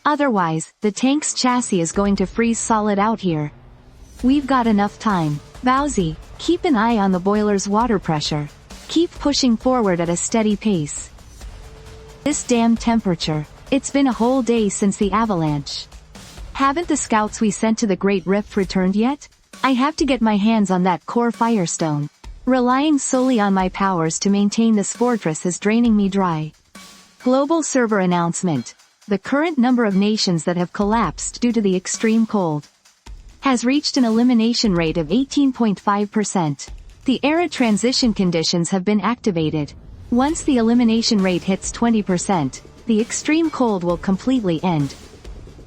Otherwise, the tank's chassis is going to freeze solid out here. We've got enough time. Bowsy, keep an eye on the boiler's water pressure. Keep pushing forward at a steady pace. This damn temperature. It's been a whole day since the avalanche. Haven't the scouts we sent to the Great Rift returned yet? I have to get my hands on that core firestone. Relying solely on my powers to maintain this fortress is draining me dry. Global server announcement. The current number of nations that have collapsed due to the extreme cold has reached an elimination rate of 18.5%. The era transition conditions have been activated. Once the elimination rate hits 20%, the extreme cold will completely end.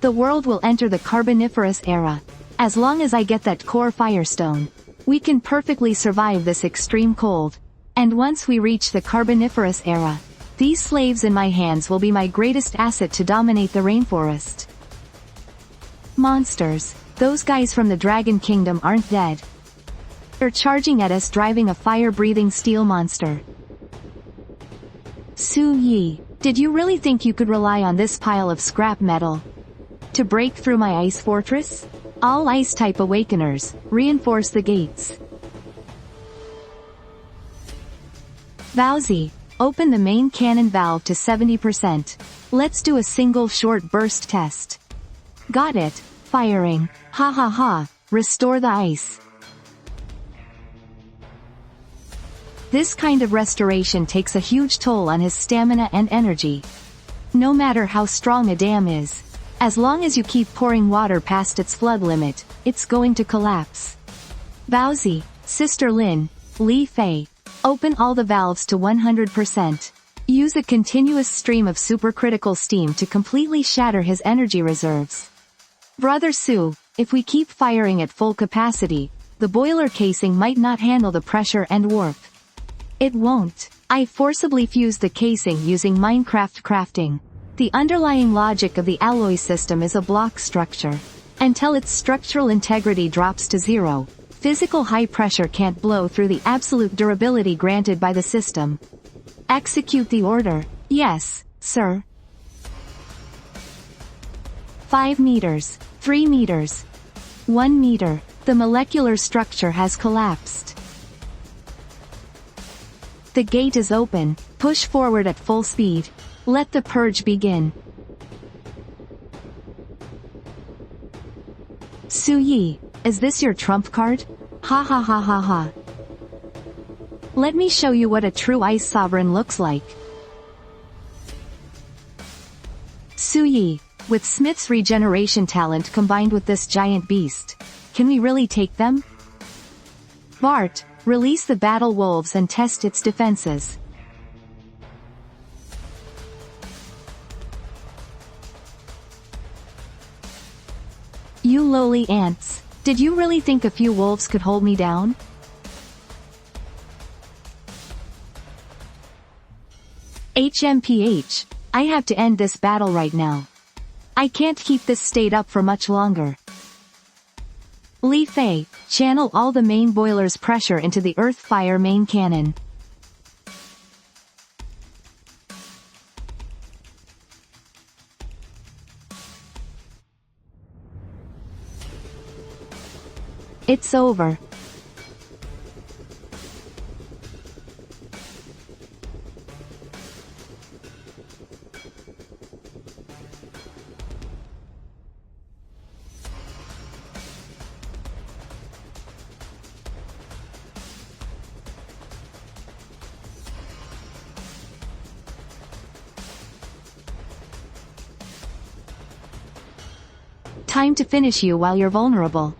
The world will enter the Carboniferous era. As long as I get that core firestone, we can perfectly survive this extreme cold. And once we reach the Carboniferous era, these slaves in my hands will be my greatest asset to dominate the rainforest. Monsters. Those guys from the Dragon Kingdom aren't dead. They're charging at us, driving a fire-breathing steel monster. Su Yi, did you really think you could rely on this pile of scrap metal to break through my ice fortress? All ice-type awakeners, reinforce the gates. Vowsy, open the main cannon valve to 70%. Let's do a single short burst test. Got it, firing. Ha ha ha, restore the ice. This kind of restoration takes a huge toll on his stamina and energy. No matter how strong a dam is, as long as you keep pouring water past its flood limit, it's going to collapse. Vowsy, Sister Lin, Li Fei, open all the valves to 100%. Use a continuous stream of supercritical steam to completely shatter his energy reserves. Brother Su, if we keep firing at full capacity, the boiler casing might not handle the pressure and warp. It won't. I forcibly fused the casing using Minecraft crafting. The underlying logic of the alloy system is a block structure. Until its structural integrity drops to zero, physical high pressure can't blow through the absolute durability granted by the system. Execute the order. Yes, sir. 5 meters. 3 meters. 1 meter. The molecular structure has collapsed. The gate is open. Push forward at full speed. Let the purge begin. Su Yi, is this your trump card? Ha ha ha ha ha. Let me show you what a true ice sovereign looks like. Su Yi, with Smith's regeneration talent combined with this giant beast, can we really take them? Bart, release the battle wolves and test its defenses. You lowly ants, did you really think a few wolves could hold me down? HMPH, I have to end this battle right now. I can't keep this state up for much longer. Li Fei, channel all the main boiler's pressure into the earth fire main cannon. It's over. Time to finish you while you're vulnerable.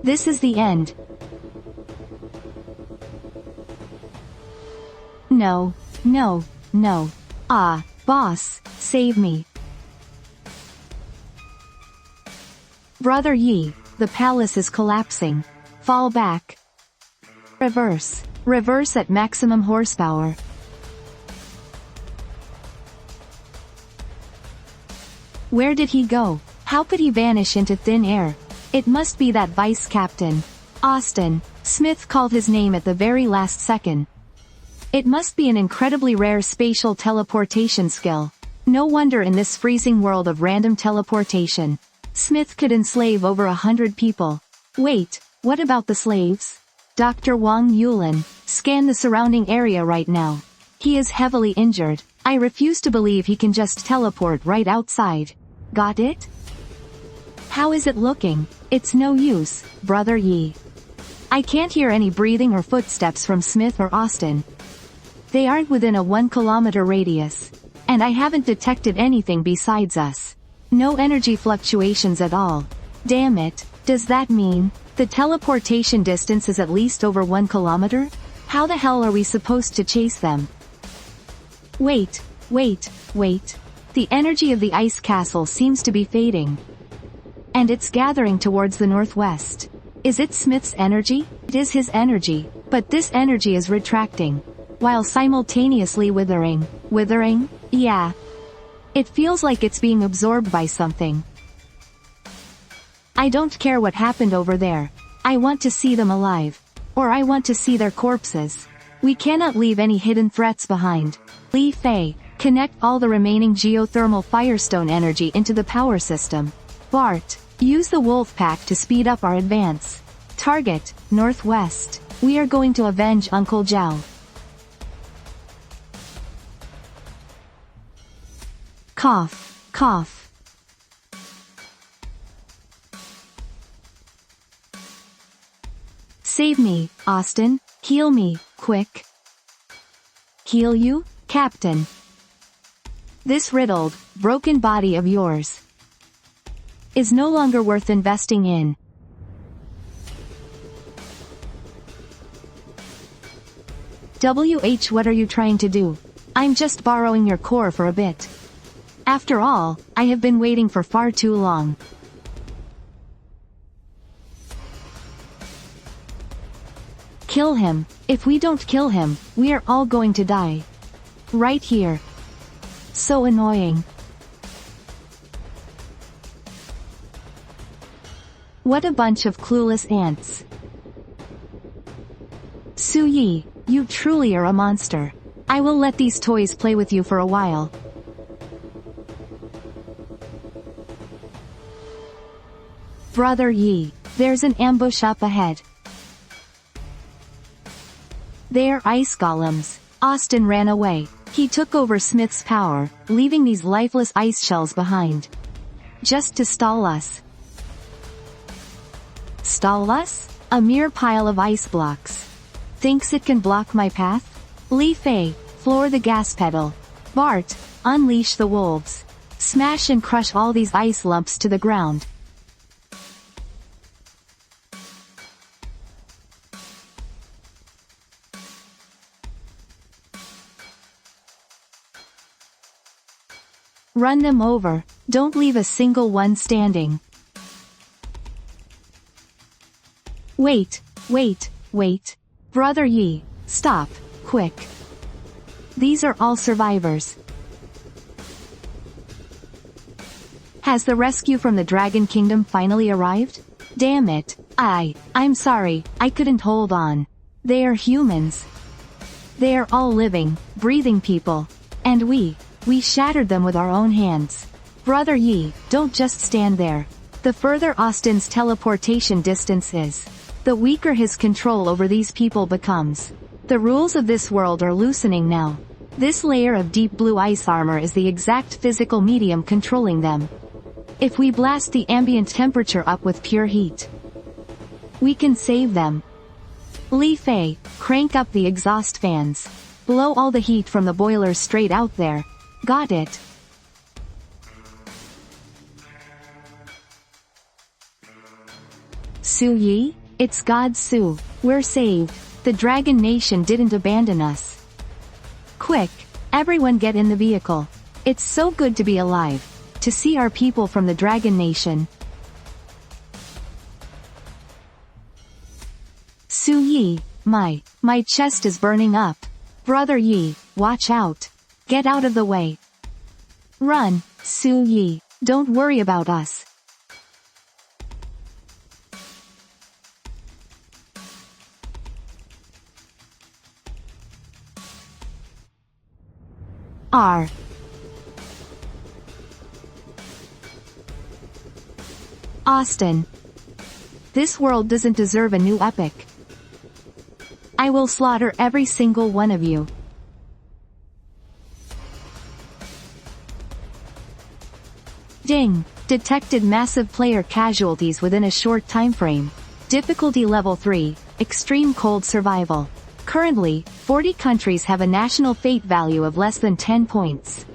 This is the end. No, no, no. Ah, boss, save me. Brother Yi, the palace is collapsing. Fall back. Reverse. Reverse at maximum horsepower. Where did he go? How could he vanish into thin air? It must be that vice captain. Austin. Smith called his name at the very last second. It must be an incredibly rare spatial teleportation skill. No wonder in this freezing world of random teleportation, Smith could enslave over 100 people. Wait, what about the slaves? Dr. Wang Yulin, scan the surrounding area right now. He is heavily injured. I refuse to believe he can just teleport right outside. Got it? How is it looking? It's no use, Brother Yi. I can't hear any breathing or footsteps from Smith or Austin. They aren't within a 1 kilometer radius. And I haven't detected anything besides us. No energy fluctuations at all. Damn it, does that mean the teleportation distance is at least over 1 kilometer? How the hell are we supposed to chase them? Wait, wait, wait. The energy of the ice castle seems to be fading. And it's gathering towards the northwest. Is it Smith's energy? It is his energy, but this energy is retracting, while simultaneously withering. Withering? Yeah. It feels like it's being absorbed by something. I don't care what happened over there. I want to see them alive. Or I want to see their corpses. We cannot leave any hidden threats behind. Li Fei, connect all the remaining geothermal firestone energy into the power system. Bart, use the wolf pack to speed up our advance. Target, northwest. We are going to avenge Uncle Zhao. Cough, cough. Save me, Austin. Heal me, quick. Heal you, Captain. This riddled, broken body of yours is no longer worth investing in. What are you trying to do? I'm just borrowing your core for a bit. After all, I have been waiting for far too long. Kill him. If we don't kill him, we are all going to die. Right here. So annoying. What a bunch of clueless ants. Su Yi, you truly are a monster. I will let these toys play with you for a while. Brother Yi, there's an ambush up ahead. They are ice golems. Austin ran away. He took over Smith's power, leaving these lifeless ice shells behind. Just to stall us. Stall us? A mere pile of ice blocks. Thinks it can block my path? Li Fei, floor the gas pedal. Bart, unleash the wolves. Smash and crush all these ice lumps to the ground. Run them over. Don't leave a single one standing. Wait, wait, wait. Brother Yi, stop, quick. These are all survivors. Has the rescue from the Dragon Kingdom finally arrived? Damn it. I'm sorry, I couldn't hold on. They are humans. They are all living, breathing people. And we shattered them with our own hands. Brother Yi, don't just stand there. The further Austin's teleportation distance is, the weaker his control over these people becomes. The rules of this world are loosening now. This layer of deep blue ice armor is the exact physical medium controlling them. If we blast the ambient temperature up with pure heat, we can save them. Li Fei, crank up the exhaust fans. Blow all the heat from the boilers straight out there. Got it. Su Yi? It's God Su. We're saved. The Dragon Nation didn't abandon us. Quick, everyone get in the vehicle. It's so good to be alive. To see our people from the Dragon Nation. Su Yi, my chest is burning up. Brother Yi, watch out. Get out of the way. Run, Su Yi. Don't worry about us. R. Austin. This world doesn't deserve a new epic. I will slaughter every single one of you. Ding! Detected massive player casualties within a short time frame. Difficulty level 3, Extreme Cold Survival. Currently, 40 countries have a national fate value of less than 10 points.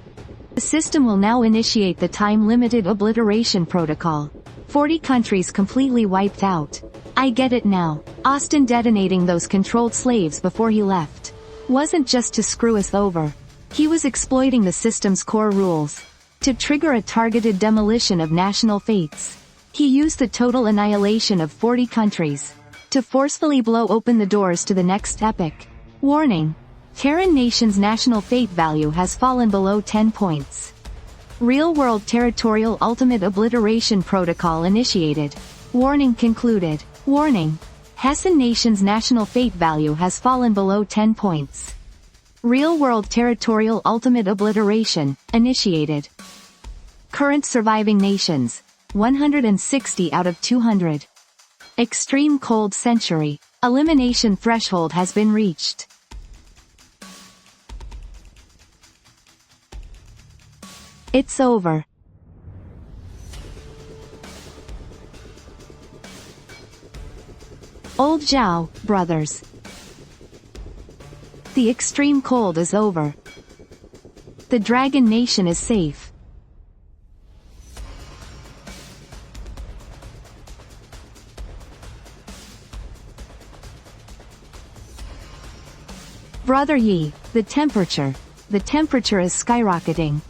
The system will now initiate the time-limited obliteration protocol. 40 countries completely wiped out. I get it now. Austin detonating those controlled slaves before he left wasn't just to screw us over. He was exploiting the system's core rules to trigger a targeted demolition of national fates. He used the total annihilation of 40 countries to forcefully blow open the doors to the next epic. Warning. Terran Nation's national fate value has fallen below 10 points. Real-world territorial ultimate obliteration protocol initiated. Warning concluded. Warning. Hessen Nation's national fate value has fallen below 10 points. Real-world territorial ultimate obliteration, initiated. Current surviving nations, 160 out of 200. Extreme cold century. Elimination threshold has been reached. It's over. Old Zhao, brothers. The extreme cold is over. The Dragon Nation is safe. Brother Yi, the temperature is skyrocketing.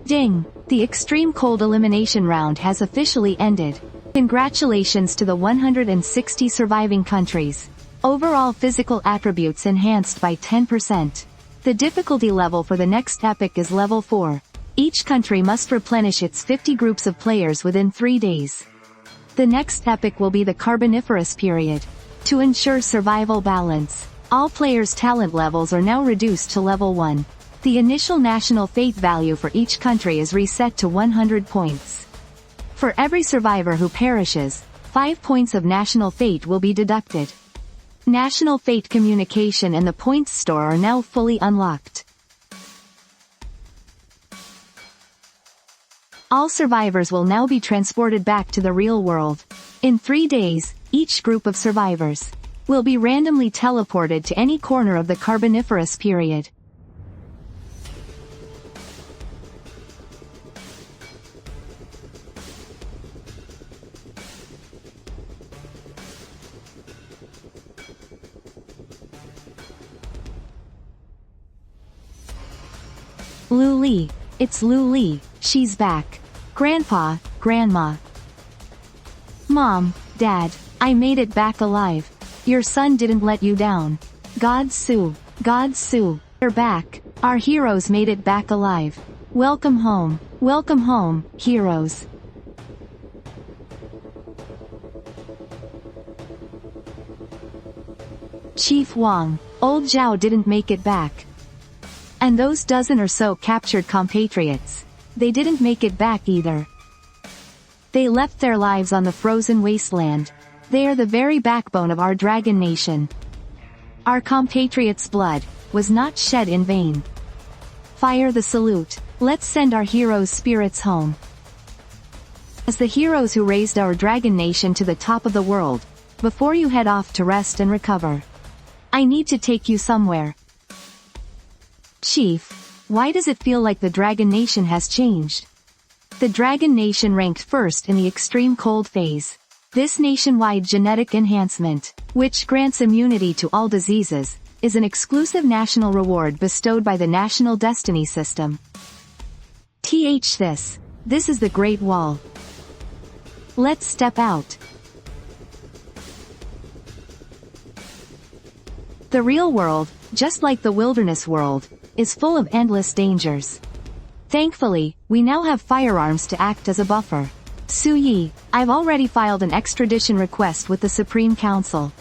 Ding! The extreme cold elimination round has officially ended. Congratulations to the 160 surviving countries. Overall physical attributes enhanced by 10%. The difficulty level for the next epic is level 4. Each country must replenish its 50 groups of players within 3 days. The next epic will be the Carboniferous period. To ensure survival balance, all players' talent levels are now reduced to level 1. The initial national fate value for each country is reset to 100 points. For every survivor who perishes, 5 points of national fate will be deducted. National fate communication and the points store are now fully unlocked. All survivors will now be transported back to the real world. In 3 days, each group of survivors will be randomly teleported to any corner of the Carboniferous period. Lu Li. It's Lu Li, she's back. Grandpa, Grandma. Mom, Dad, I made it back alive. Your son didn't let you down. God Su, you're back. Our heroes made it back alive. Welcome home, heroes. Chief Wang, old Zhao didn't make it back. And those dozen or so captured compatriots, they didn't make it back either. They left their lives on the frozen wasteland. They are the very backbone of our Dragon Nation. Our compatriots' blood was not shed in vain. Fire the salute. Let's send our heroes' spirits home. As the heroes who raised our Dragon Nation to the top of the world, before you head off to rest and recover, I need to take you somewhere. Chief, why does it feel like the Dragon Nation has changed? The Dragon Nation ranked first in the extreme cold phase. This nationwide genetic enhancement, which grants immunity to all diseases, is an exclusive national reward bestowed by the National Destiny System. This is the Great Wall. Let's step out. The real world, just like the wilderness world, is full of endless dangers. Thankfully, we now have firearms to act as a buffer. Su Yi, I've already filed an extradition request with the Supreme Council,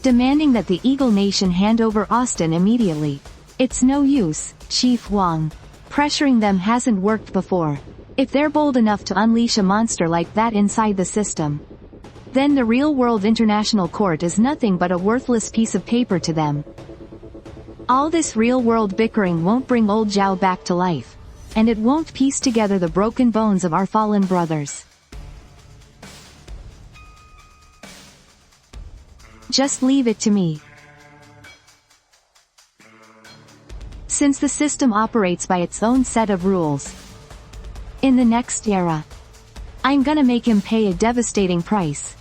demanding that the Eagle Nation hand over Austin immediately. It's no use, Chief Wang. Pressuring them hasn't worked before. If they're bold enough to unleash a monster like that inside the system, then the real-world international court is nothing but a worthless piece of paper to them. All this real-world bickering won't bring old Zhao back to life, and it won't piece together the broken bones of our fallen brothers. Just leave it to me. Since the system operates by its own set of rules, in the next era, I'm gonna make him pay a devastating price.